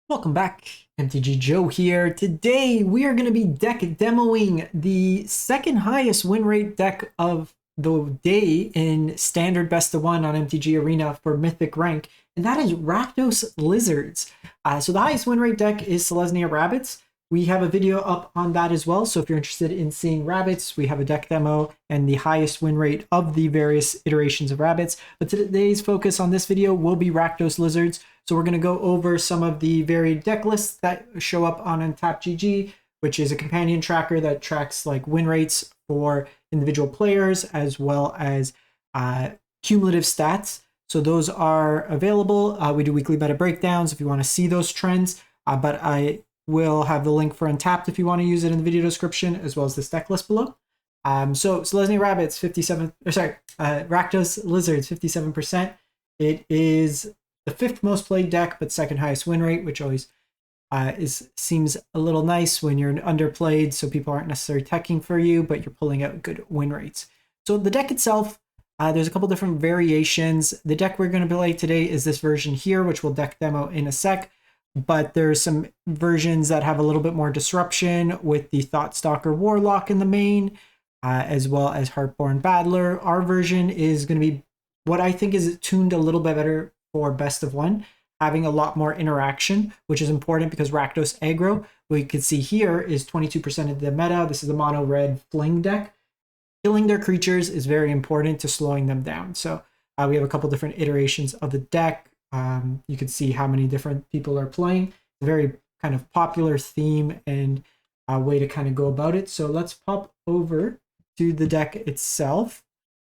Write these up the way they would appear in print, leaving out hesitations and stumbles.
Welcome back, MTG Joe here. Today we are going to be deck demoing the second highest win rate deck of the day in standard best of one on MTG Arena for Mythic rank, and that is Rakdos Lizards. So the highest win rate deck is Selesnya Rabbits. We have a video up on that as well, so if you're interested in seeing rabbits, we have a deck demo and the highest win rate of the various iterations of rabbits. But today's focus on this video will be Rakdos Lizards. So we're going to go over some of the varied deck lists that show up on UntapedGG, which is a companion tracker that tracks like win rates for individual players as well as cumulative stats. So those are available. We do weekly meta breakdowns if you want to see those trends, but I will have the link for Untapped if you want to use it in the video description, as well as this deck list below. So Selesnya Rabbits, Rakdos Lizards, 57%. It is the fifth most played deck, but second highest win rate, which always seems a little nice when you're underplayed, so people aren't necessarily teching for you, but you're pulling out good win rates. So the deck itself, there's a couple different variations. The deck we're going to play today is this version here, which we'll deck demo in a sec, but there's some versions that have a little bit more disruption with the Thoughtstalker Warlock in the main, as well as Heartborn Battler. Our version is going to be what I think is tuned a little bit better for best of one, having a lot more interaction, which is important because Rakdos aggro, we can see here, is 22% of the meta. This is the mono red fling deck. Killing their creatures is very important to slowing them down. So we have a couple different iterations of the deck. You can see how many different people are playing. It's a very kind of popular theme and a way to kind of go about it. So let's pop over to the deck itself,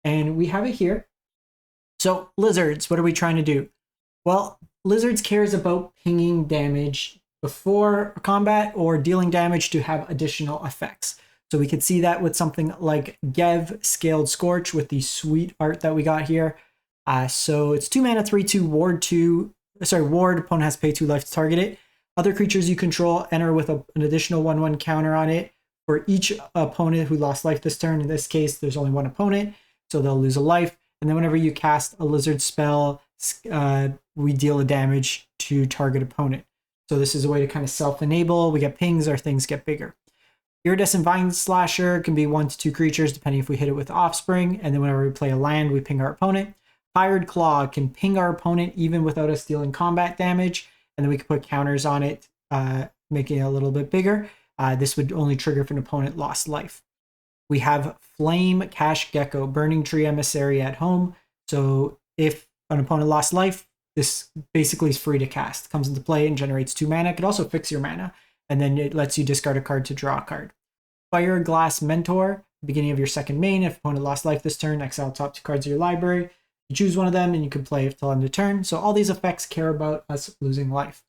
and we have it here. So Lizards, what are we trying to do? Well, Lizards cares about pinging damage before combat or dealing damage to have additional effects. So we could see that with something like Gev Scaled Scorch with the sweet art that we got here. So it's 2 mana, 3/2, ward 2. Ward, opponent has to pay 2 life to target it. Other creatures you control enter with an additional 1/1 counter on it for each opponent who lost life this turn. In this case, there's only one opponent, so they'll lose a life. And then whenever you cast a lizard spell, we deal a damage to target opponent. So this is a way to kind of self-enable. We get pings, our things get bigger. Iridescent Vine Slasher can be 1 to 2 creatures, depending if we hit it with Offspring. And then whenever we play a land, we ping our opponent. Fired Claw can ping our opponent even without us dealing combat damage. And then we can put counters on it, making it a little bit bigger. This would only trigger if an opponent lost life. We have Flame Cash Gecko, Burning Tree Emissary at home. So if an opponent lost life, this basically is free to cast. Comes into play and generates 2 mana. It could also fix your mana, and then it lets you discard a card to draw a card. Fire Glass Mentor, beginning of your second main. If opponent lost life this turn, exile top 2 cards of your library. You choose one of them and you can play it till end of turn. So all these effects care about us losing life.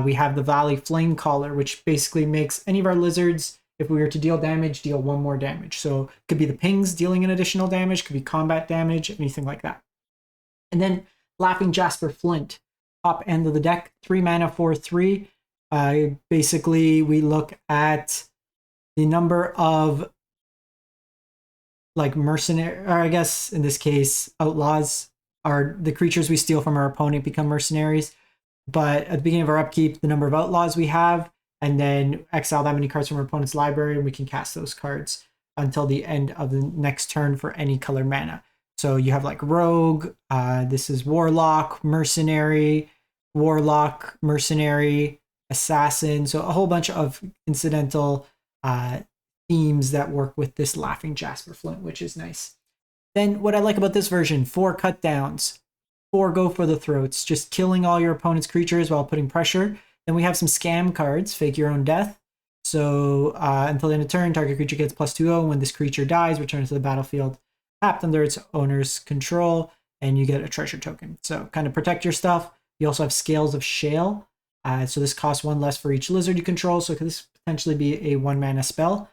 We have the Valley Flame Caller, which basically makes any of our lizards, if we were to deal damage, deal 1 more damage. So it could be the pings dealing an additional damage, could be combat damage, anything like that. And then Laughing Jasper Flint, top end of the deck, 3 mana, 4/3. Basically, we look at the number of like mercenary, or I guess in this case, outlaws are the creatures we steal from our opponent become mercenaries. But at the beginning of our upkeep, the number of outlaws we have, and then exile that many cards from our opponent's library, and we can cast those cards until the end of the next turn for any color mana. So you have like Rogue, this is Warlock, Mercenary, Warlock, Mercenary, Assassin. So a whole bunch of incidental themes that work with this Laughing Jasper Flint, which is nice. Then what I like about this version, 4 cut downs, 4 go for the throats, just killing all your opponent's creatures while putting pressure. Then we have some scam cards, Fake Your Own Death. So until the end of turn, target creature gets +2/0. When this creature dies, return it to the battlefield, tapped under its owner's control, and you get a treasure token. So kind of protect your stuff. You also have Scales of Shale. So this costs 1 less for each lizard you control. So could this potentially be a 1 mana spell?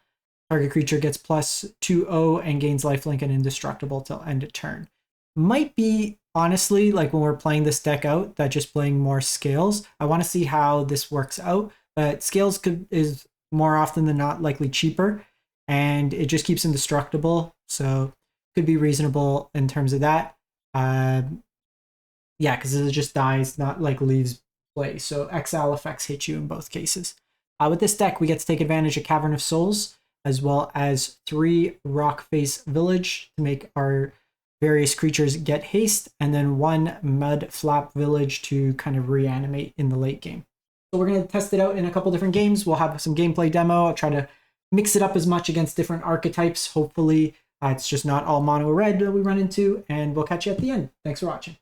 Target creature gets +2/0 and gains lifelink and indestructible till end of turn. Might be, honestly, like when we're playing this deck out, that just playing more Scales. I want to see how this works out, but Scales is more often than not likely cheaper, and it just keeps indestructible, so could be reasonable in terms of that. Yeah, because it just dies, not like leaves play. So exile effects hit you in both cases. With this deck, we get to take advantage of Cavern of Souls, as well as 3 Rock Face Village to make our various creatures get haste, and then 1 Mud Flap Village to kind of reanimate in the late game. So we're going to test it out in a couple different games. We'll have some gameplay demo. I'll try to mix it up as much against different archetypes. Hopefully, it's just not all mono red that we run into, and we'll catch you at the end. Thanks for watching.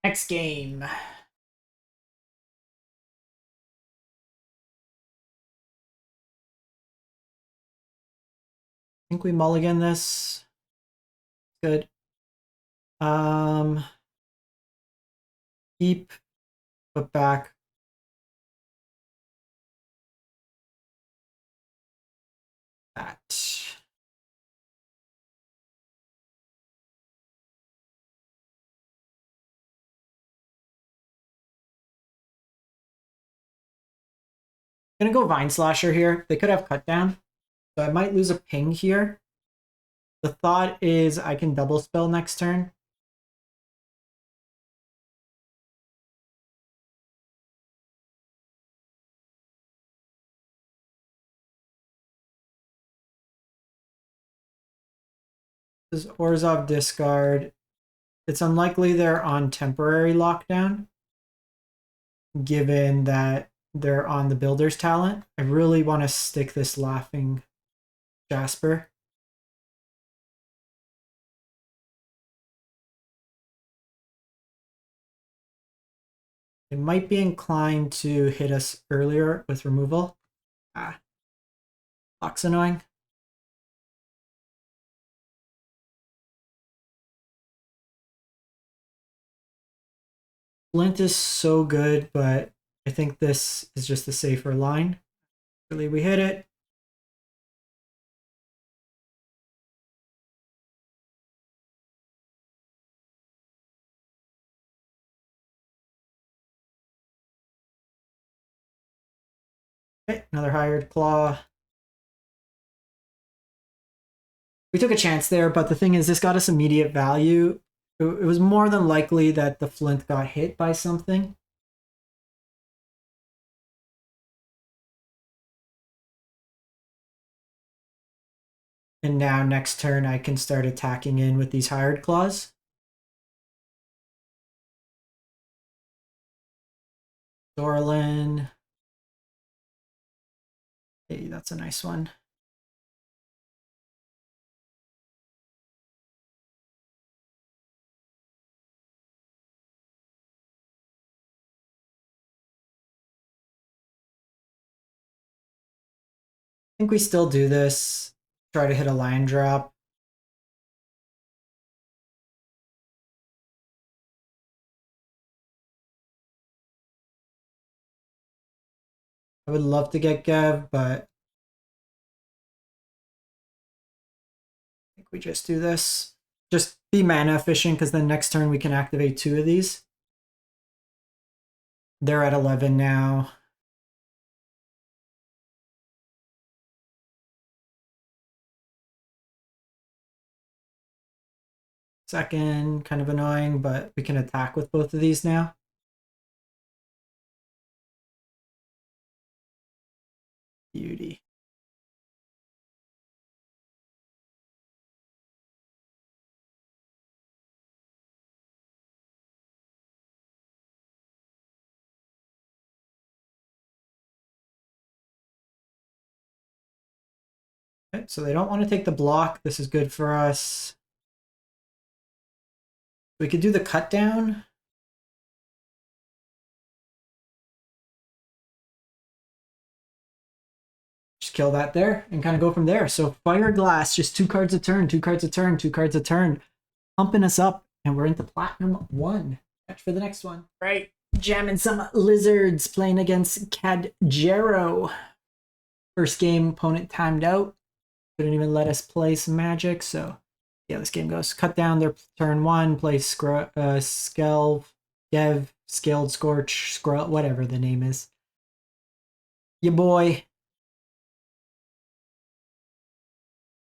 Next game. I think we mulligan this. Good. Keep, put back. That. I'm gonna go Vine Slasher here. They could have cut down, so I might lose a ping here. The thought is I can double spell next turn. This is Orzhov discard. It's unlikely they're on temporary lockdown, given that they're on the Builder's Talent. I really want to stick this Laughing Jasper. It might be inclined to hit us earlier with removal. Clock's annoying. Flint is so good, but I think this is just a safer line. Really, we hit it. Okay, another Hired Claw. We took a chance there, but the thing is, this got us immediate value. It was more than likely that the Flint got hit by something. And now next turn I can start attacking in with these Hired Claws. Dorlin. Hey, that's a nice one. I think we still do this. Try to hit a land drop. I would love to get Gev, but I think we just do this. Just be mana efficient, because then next turn we can activate 2 of these. They're at 11 now. Second, kind of annoying, but we can attack with both of these now. Beauty. Okay, so they don't want to take the block. This is good for us. We could do the cut down. Just kill that there and kind of go from there. So Fire Glass, just 2 cards a turn, 2 cards a turn, 2 cards a turn, pumping us up, and we're into Platinum 1. Catch for the next one. Right, jamming some Lizards, playing against Cadgero. First game, opponent timed out. Couldn't even let us play some Magic, so yeah, this game goes. Cut down their turn 1, play Skelv, Gev, Scaled Scorch, Scroll, whatever the name is. Ya boy.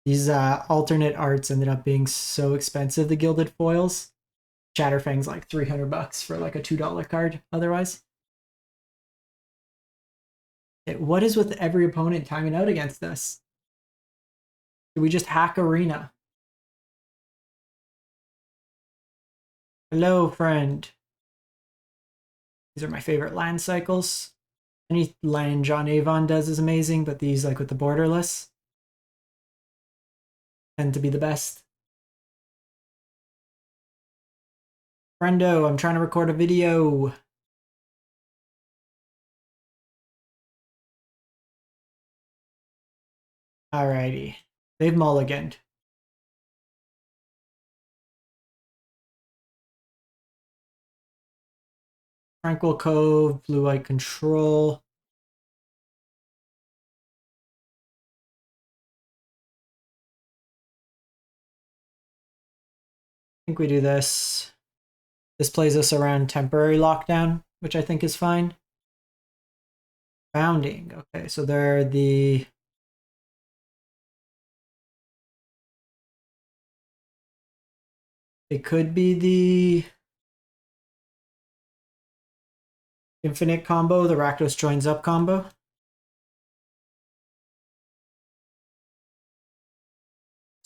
These alternate arts ended up being so expensive, the Gilded Foils. Shatterfang's like $300 for like a $2 card otherwise. What is with every opponent timing out against us? Do we just hack Arena? Hello, friend. These are my favorite land cycles. Any land John Avon does is amazing, but these, like with the borderless, tend to be the best. Friendo, I'm trying to record a video. Alrighty. They've mulliganed. Tranquil Cove, Blue White Control. I think we do this. This plays us around temporary lockdown, which I think is fine. Bounding. Okay, so they're the... It could be the infinite combo, the Rakdos joins up combo.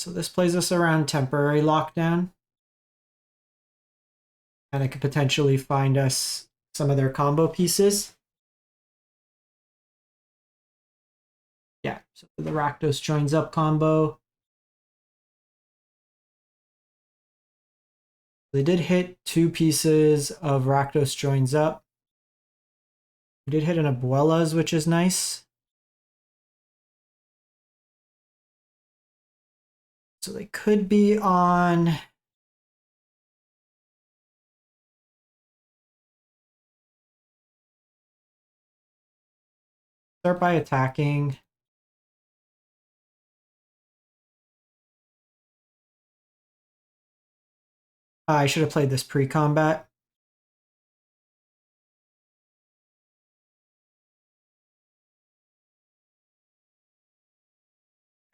So this plays us around temporary lockdown. And it could potentially find us some of their combo pieces. Yeah, so the Rakdos joins up combo. They did hit 2 pieces of Rakdos joins up. We did hit an Abuela's, which is nice. So they could be on... Start by attacking. I should have played this pre-combat.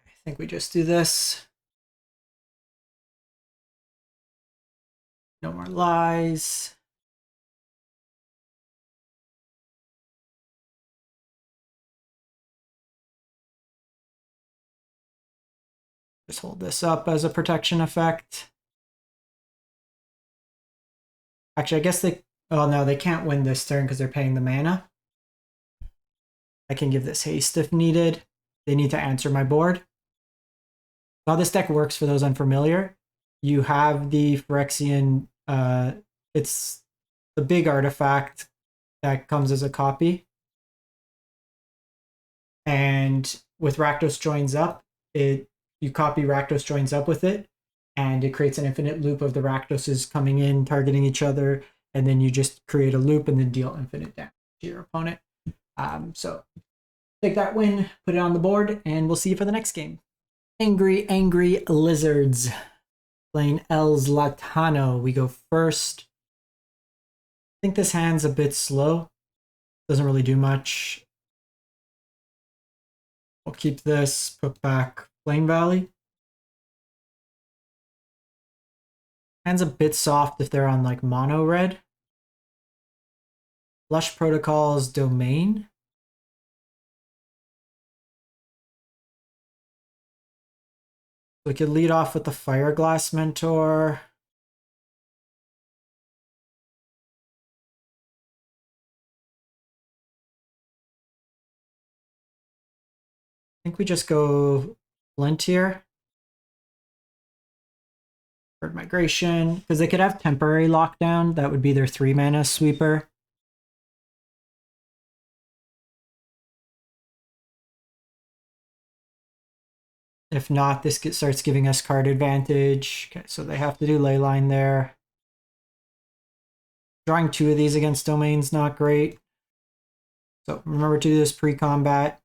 I think we just do this. No more lies. Just hold this up as a protection effect. Actually, I guess they... Oh, no, they can't win this turn because they're paying the mana. I can give this haste if needed. They need to answer my board. How this deck works for those unfamiliar, you have the Phyrexian... it's the big artifact that comes as a copy. And with Rakdos joins up, you copy Rakdos joins up with it, and it creates an infinite loop of the Rakdoses coming in, targeting each other, and then you just create a loop and then deal infinite damage to your opponent. So take that win, put it on the board, and we'll see you for the next game. Angry Lizards playing El Zlatano. We go first. I think this hand's a bit slow. Doesn't really do much. I'll keep this, put back Flame Valley. Hand's a bit soft if they're on like mono red. Lush Protocol's Domain. We could lead off with the Fireglass Mentor. I think we just go Flint here. Bird Migration, because they could have temporary lockdown. That would be their 3-mana sweeper. If not, this starts giving us card advantage. Okay, so they have to do Leyline there. Drawing 2 of these against Domain's not great. So remember to do this pre-combat.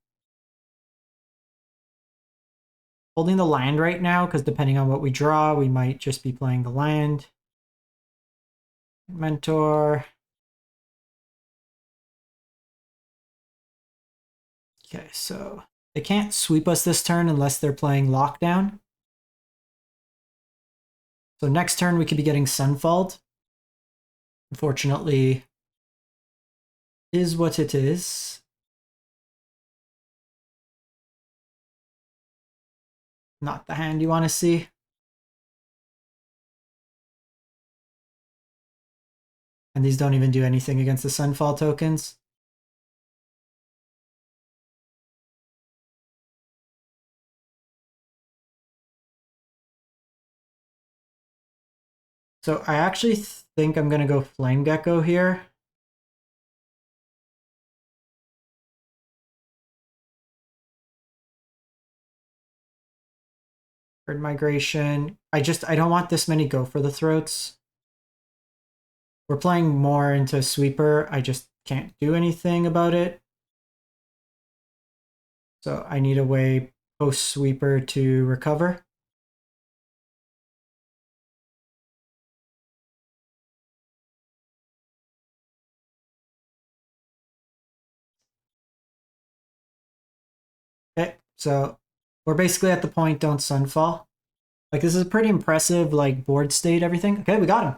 Holding the land right now, because depending on what we draw, we might just be playing the land. Mentor. Okay, so they can't sweep us this turn unless they're playing Lockdown. So next turn we could be getting Sunfalled. Unfortunately, is what it is. Not the hand you want to see. And these don't even do anything against the Sunfall tokens. So I actually think I'm going to go Flame Gecko here. Bird Migration. I don't want this many Go for the Throats. We're playing more into Sweeper. I just can't do anything about it. So I need a way post Sweeper to recover. Okay, so we're basically at the point, don't Sunfall. Like, this is a pretty impressive, like, board state, everything. Okay, we got him.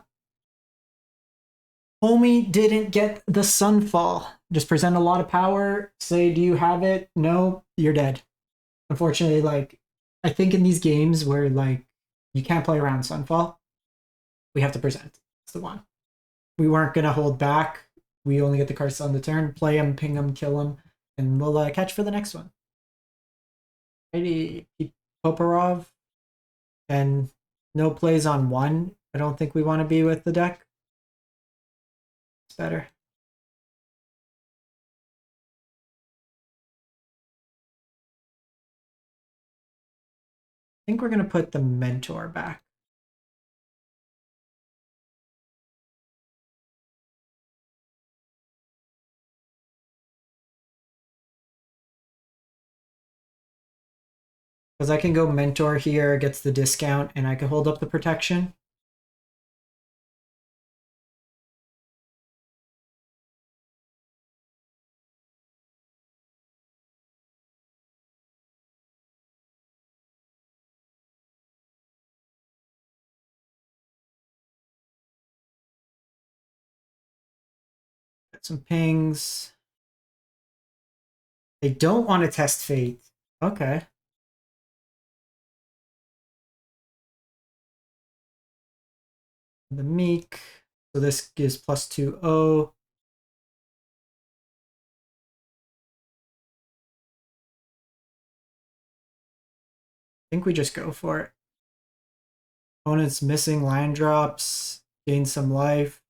Homie didn't get the Sunfall. Just present a lot of power, say, do you have it? No, you're dead. Unfortunately, like, I think in these games where, like, you can't play around Sunfall, we have to present. It's the one. We weren't going to hold back. We only get the cards on the turn. Play them, ping them, kill them, and we'll catch for the next one. Righty, Poparov, and no plays on one. I don't think we want to be with the deck. It's better. I think we're going to put the Mentor back. Because I can go Mentor here, gets the discount, and I can hold up the protection. Got some pings. They don't want to test Fate. Okay. The Meek. So this gives +2/0. I think we just go for it. Opponent's missing land drops. Gain some life.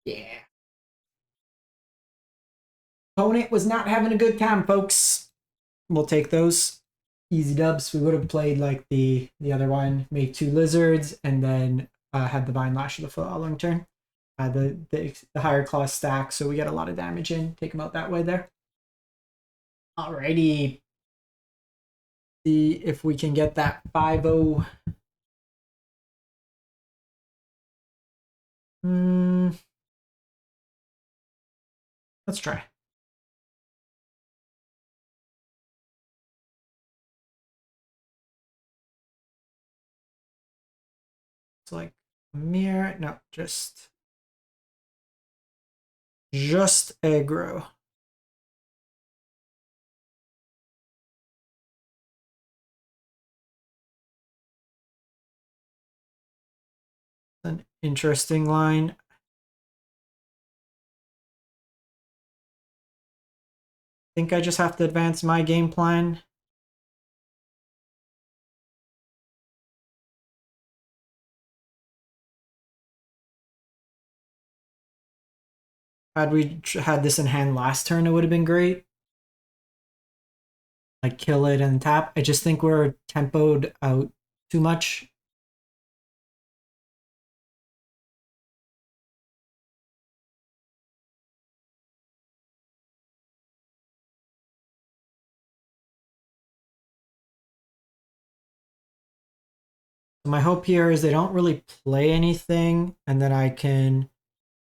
Yeah. Opponent was not having a good time, folks. We'll take those. Easy dubs. We would have played like the other one, made 2 lizards, and then had the Vine Lash of the following turn. The higher class stack, so we get a lot of damage in. Take them out that way there. Alrighty. See if we can get that 5-0. Let's try. It's like mirror. No, just aggro. An interesting line. I think I just have to advance my game plan. Had we had this in hand last turn, it would have been great. Like kill it and tap. I just think we're tempoed out too much. My hope here is they don't really play anything, and then I can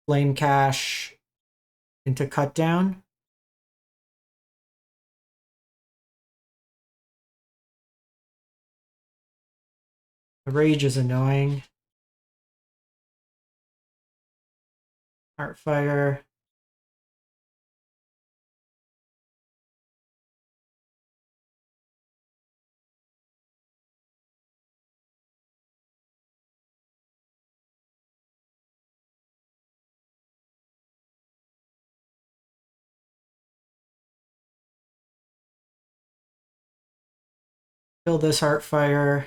flame cash into cut down. The rage is annoying. Heartfire. Kill this Heartfire.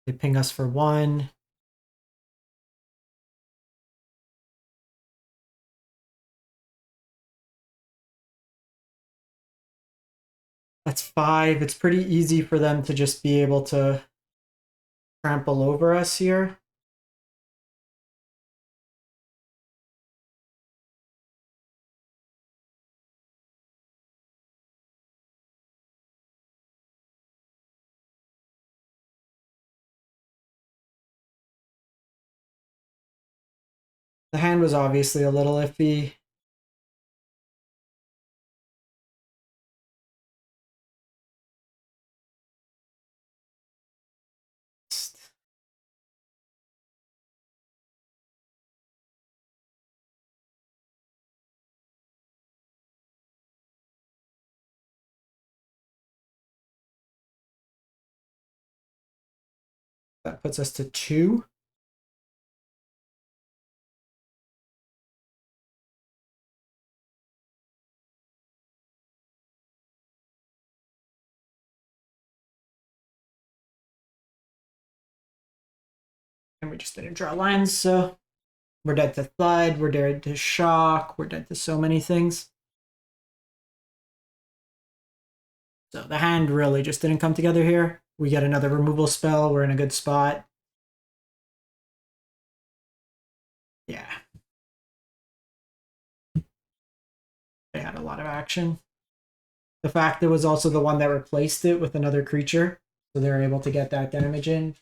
They ping us for 1. That's 5. It's pretty easy for them to just be able to trample over us here. The hand was obviously a little iffy. That puts us to 2. And we just didn't draw lines, so we're dead to Flood, we're dead to Shock, we're dead to so many things. So the hand really just didn't come together here. We get another removal spell, we're in a good spot. Yeah. They had a lot of action. The fact it was also the one that replaced it with another creature, so they're able to get that damage in.